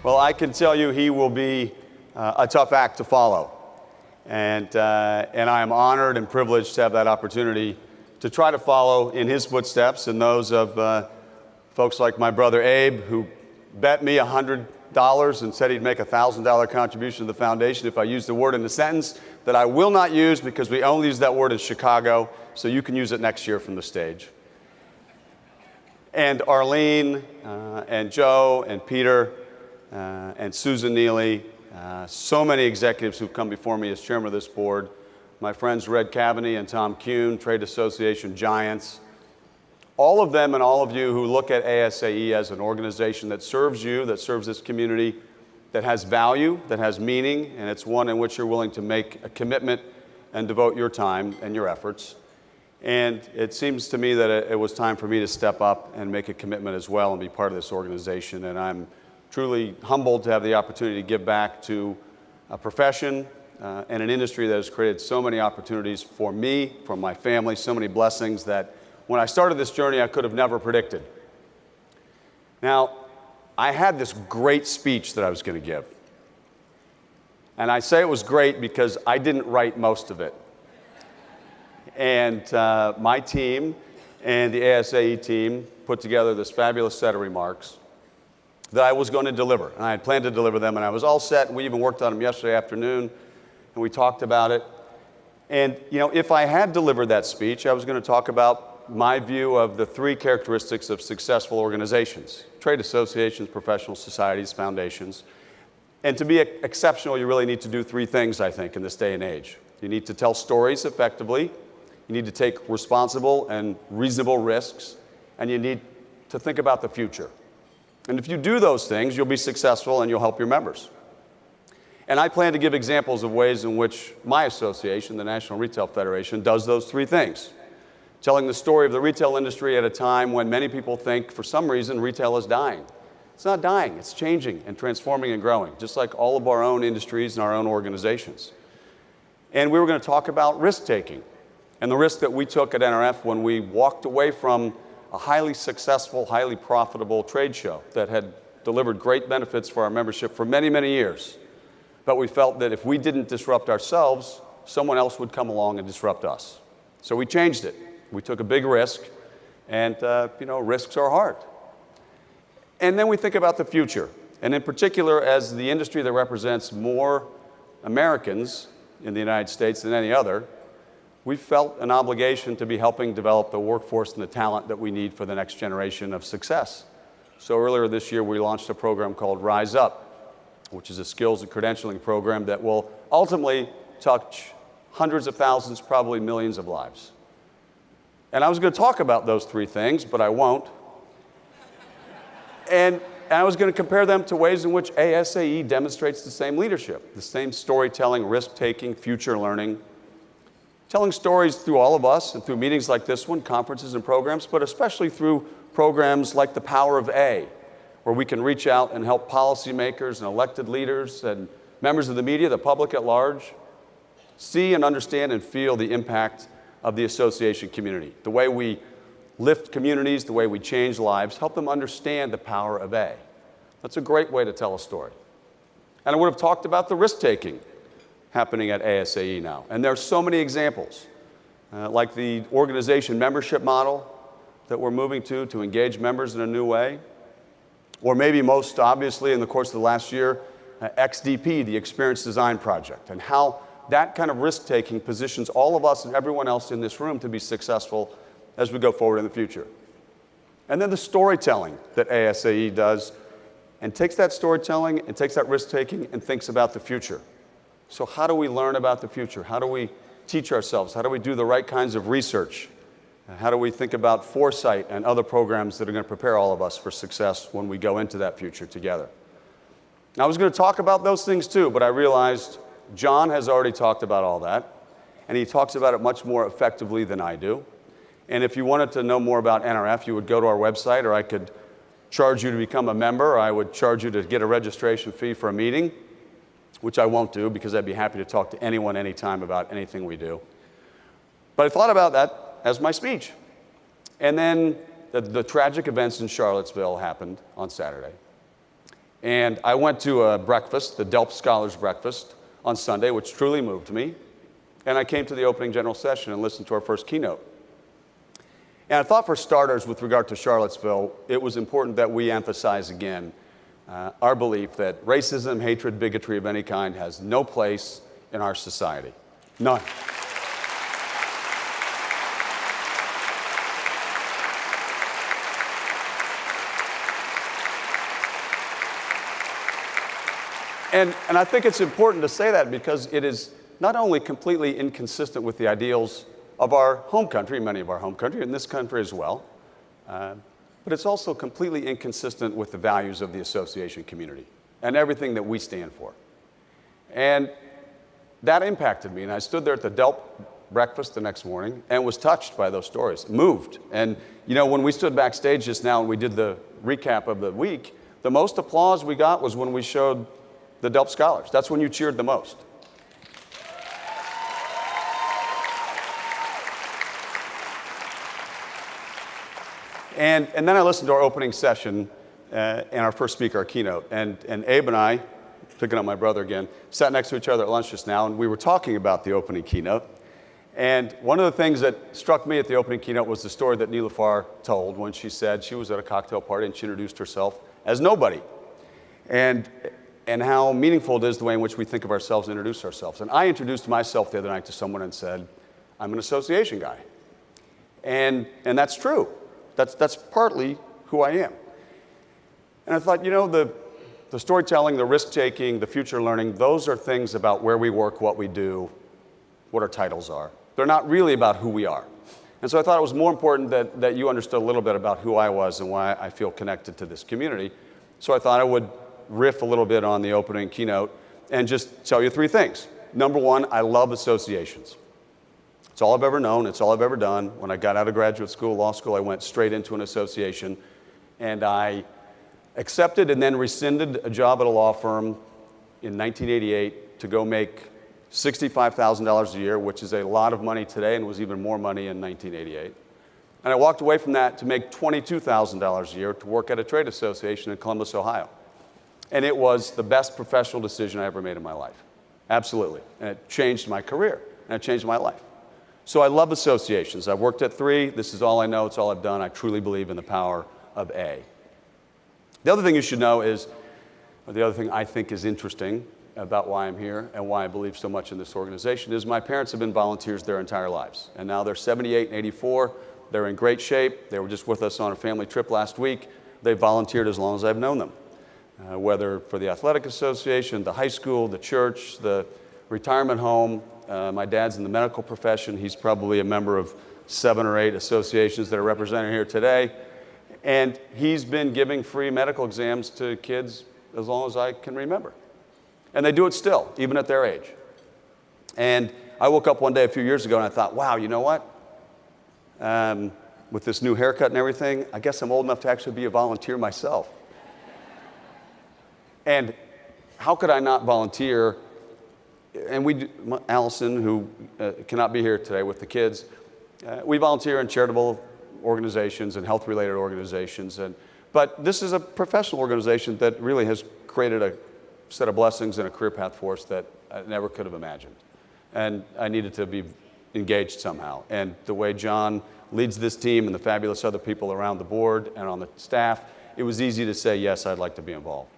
Well, I can tell you he will be a tough act to follow. And I am honored and privileged to have that opportunity to try to follow in his footsteps and those of folks like my brother Abe, who bet me $100 and said he'd make a $1,000 contribution to the foundation if I used the word in a sentence that I will not use because we only use that word in Chicago, so you can use it next year from the stage. And Arlene, and Joe, and Peter, and Susan Neely, so many executives who've come before me as chairman of this board, my friends Red Cavaney and Tom Kuhn, trade association giants, all of them and all of you who look at ASAE as an organization that serves you, that serves this community, that has value, that has meaning, and it's one in which you're willing to make a commitment and devote your time and your efforts. And it seems to me that it was time for me to step up and make a commitment as well and be part of this organization. And I'm truly humbled to have the opportunity to give back to a profession and an industry that has created so many opportunities for me, for my family, so many blessings that when I started this journey, I could have never predicted. Now, I had this great speech that I was going to give. And I say it was great because I didn't write most of it. And my team and the ASAE team put together this fabulous set of remarks that I was going to deliver. And I had planned to deliver them, and I was all set. And we even worked on them yesterday afternoon, and we talked about it. And, you know, if I had delivered that speech, I was going to talk about my view of the three characteristics of successful organizations: trade associations, professional societies, foundations. And to be exceptional, you really need to do three things, I think, in this day and age. You need to tell stories effectively. You need to take responsible and reasonable risks. And you need to think about the future. And if you do those things, you'll be successful and you'll help your members. And I plan to give examples of ways in which my association, the National Retail Federation, does those three things. Telling the story of the retail industry at a time when many people think, for some reason, retail is dying. It's not dying, it's changing and transforming and growing, just like all of our own industries and our own organizations. And we were going to talk about risk-taking and the risk that we took at NRF when we walked away from a highly successful, highly profitable trade show that had delivered great benefits for our membership for many, many years. But we felt that if we didn't disrupt ourselves, someone else would come along and disrupt us. So we changed it. We took a big risk, and you know, risks are hard. And then we think about the future, and in particular, as the industry that represents more Americans in the United States than any other, we felt an obligation to be helping develop the workforce and the talent that we need for the next generation of success. So earlier this year, we launched a program called Rise Up, which is a skills and credentialing program that will ultimately touch hundreds of thousands, probably millions of lives. And I was going to talk about those three things, but I won't. And I was going to compare them to ways in which ASAE demonstrates the same leadership, the same storytelling, risk-taking, future learning, telling stories through all of us and through meetings like this one, conferences and programs, but especially through programs like The Power of A, where we can reach out and help policymakers and elected leaders and members of the media, the public at large, see and understand and feel the impact of the association community, the way we lift communities, the way we change lives, help them understand the power of A. That's a great way to tell a story. And I would have talked about the risk-taking happening at ASAE now. And there are so many examples, like the organization membership model that we're moving to engage members in a new way, or maybe most obviously in the course of the last year, XDP, the Experience Design Project, and how that kind of risk-taking positions all of us and everyone else in this room to be successful as we go forward in the future. And then the storytelling that ASAE does, and takes that storytelling and takes that risk-taking and thinks about the future. So how do we learn about the future? How do we teach ourselves? How do we do the right kinds of research? How do we think about foresight and other programs that are going to prepare all of us for success when we go into that future together? Now, I was going to talk about those things too, but I realized John has already talked about all that, and he talks about it much more effectively than I do. And if you wanted to know more about NRF, you would go to our website, or I could charge you to become a member, or I would charge you to get a registration fee for a meeting, which I won't do because I'd be happy to talk to anyone anytime about anything we do. But I thought about that as my speech. And then the tragic events in Charlottesville happened on Saturday. And I went to a breakfast, the Delp Scholars Breakfast, on Sunday, which truly moved me. And I came to the opening general session and listened to our first keynote. And I thought for starters, with regard to Charlottesville, it was important that we emphasize again our belief that racism, hatred, bigotry of any kind has no place in our society. None. And I think it's important to say that because it is not only completely inconsistent with the ideals of our home country, many of our home country, and this country as well, but it's also completely inconsistent with the values of the association community and everything that we stand for. And that impacted me, and I stood there at the Delp breakfast the next morning and was touched by those stories, moved. And you know, when we stood backstage just now and we did the recap of the week, the most applause we got was when we showed the Delp Scholars. That's when you cheered the most. And then I listened to our opening session and our first speaker, our keynote. And Abe and I, picking up my brother again, sat next to each other at lunch just now, and we were talking about the opening keynote. And one of the things that struck me at the opening keynote was the story that Nilüfer told when she said she was at a cocktail party and she introduced herself as nobody. And how meaningful it is the way in which we think of ourselves and introduce ourselves. And I introduced myself the other night to someone and said, I'm an association guy. And that's true. That's partly who I am. And I thought, you know, the storytelling, the risk-taking, the future learning, those are things about where we work, what we do, what our titles are. They're not really about who we are. And so I thought it was more important that you understood a little bit about who I was and why I feel connected to this community. So I thought I would riff a little bit on the opening keynote and just tell you three things. Number one, I love associations. It's all I've ever known. It's all I've ever done. When I got out of graduate school, law school, I went straight into an association. And I accepted and then rescinded a job at a law firm in 1988 to go make $65,000 a year, which is a lot of money today and was even more money in 1988. And I walked away from that to make $22,000 a year to work at a trade association in Columbus, Ohio. And it was the best professional decision I ever made in my life. Absolutely. And it changed my career, and it changed my life. So I love associations. I've worked at 3. This is all I know. It's all I've done. I truly believe in the power of A. The other thing you should know is, or the other thing I think is interesting about why I'm here and why I believe so much in this organization is my parents have been volunteers their entire lives. And now they're 78 and 84. They're in great shape. They were just with us on a family trip last week. They've volunteered as long as I've known them. Whether for the athletic association, the high school, the church, the retirement home. My dad's in the medical profession. He's probably a member of 7 or 8 associations that are represented here today. And he's been giving free medical exams to kids as long as I can remember. And they do it still, even at their age. And I woke up one day a few years ago and I thought, wow, you know what? With this new haircut and everything, I guess I'm old enough to actually be a volunteer myself. And how could I not volunteer? And Allison, who cannot be here today with the kids, we volunteer in charitable organizations and health-related organizations. But this is a professional organization that really has created a set of blessings and a career path for us that I never could have imagined. And I needed to be engaged somehow. And the way John leads this team and the fabulous other people around the board and on the staff, it was easy to say, yes, I'd like to be involved.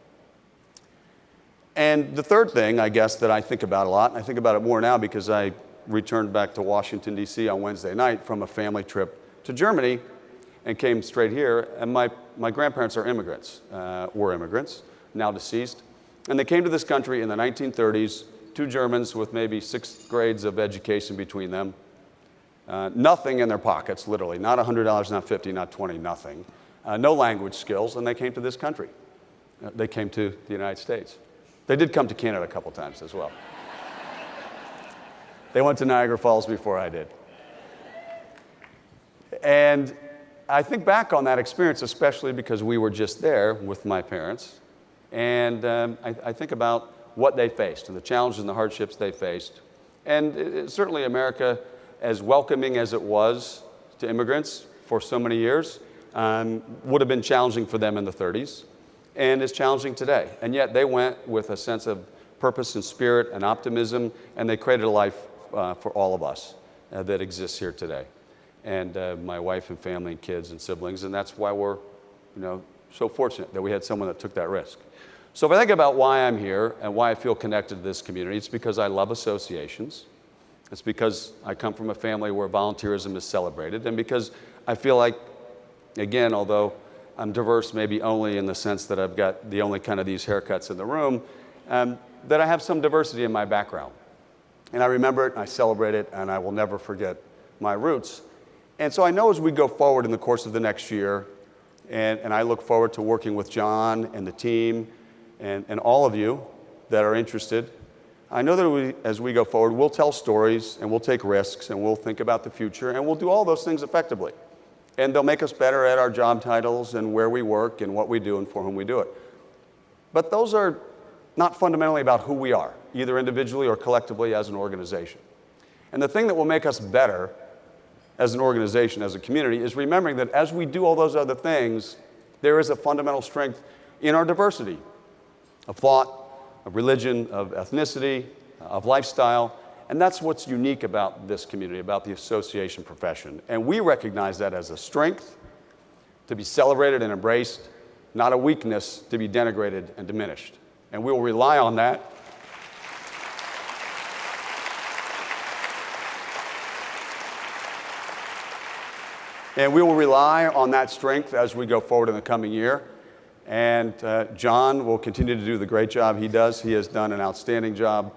And the third thing, I guess, that I think about a lot, and I think about it more now because I returned back to Washington, D.C. on Wednesday night from a family trip to Germany and came straight here. And my grandparents are immigrants, were immigrants, now deceased. And they came to this country in the 1930s, 2 Germans with maybe 6 grades of education between them. Nothing in their pockets, literally, not $100, not $50, not $20, nothing. No language skills, and they came to this country. They came to the United States. They did come to Canada a couple times as well. They went to Niagara Falls before I did. And I think back on that experience, especially because we were just there with my parents. And I think about what they faced and the challenges and the hardships they faced. And certainly America, as welcoming as it was to immigrants for so many years, would have been challenging for them in the 30s. and is challenging today. And yet they went with a sense of purpose and spirit and optimism, and they created a life for all of us that exists here today. And my wife and family and kids and siblings, and that's why we're so fortunate that we had someone that took that risk. So if I think about why I'm here and why I feel connected to this community, it's because I love associations. It's because I come from a family where volunteerism is celebrated, and because I feel like, again, although I'm diverse maybe only in the sense that I've got the only kind of these haircuts in the room, that I have some diversity in my background. And I remember it, and I celebrate it, and I will never forget my roots. And so I know as we go forward in the course of the next year, and I look forward to working with John and the team and all of you that are interested, I know that as we go forward, we'll tell stories, and we'll take risks, and we'll think about the future, and we'll do all those things effectively. And they'll make us better at our job titles and where we work and what we do and for whom we do it. But those are not fundamentally about who we are, either individually or collectively as an organization. And the thing that will make us better as an organization, as a community, is remembering that as we do all those other things, there is a fundamental strength in our diversity of thought, of religion, of ethnicity, of lifestyle. And that's what's unique about this community, about the association profession. And we recognize that as a strength to be celebrated and embraced, not a weakness to be denigrated and diminished. And we will rely on that. And we will rely on that strength as we go forward in the coming year. And John will continue to do the great job he does. He has done an outstanding job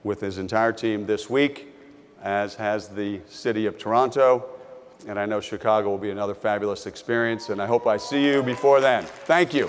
with his entire team this week, as has the city of Toronto. And I know Chicago will be another fabulous experience, and I hope I see you before then. Thank you.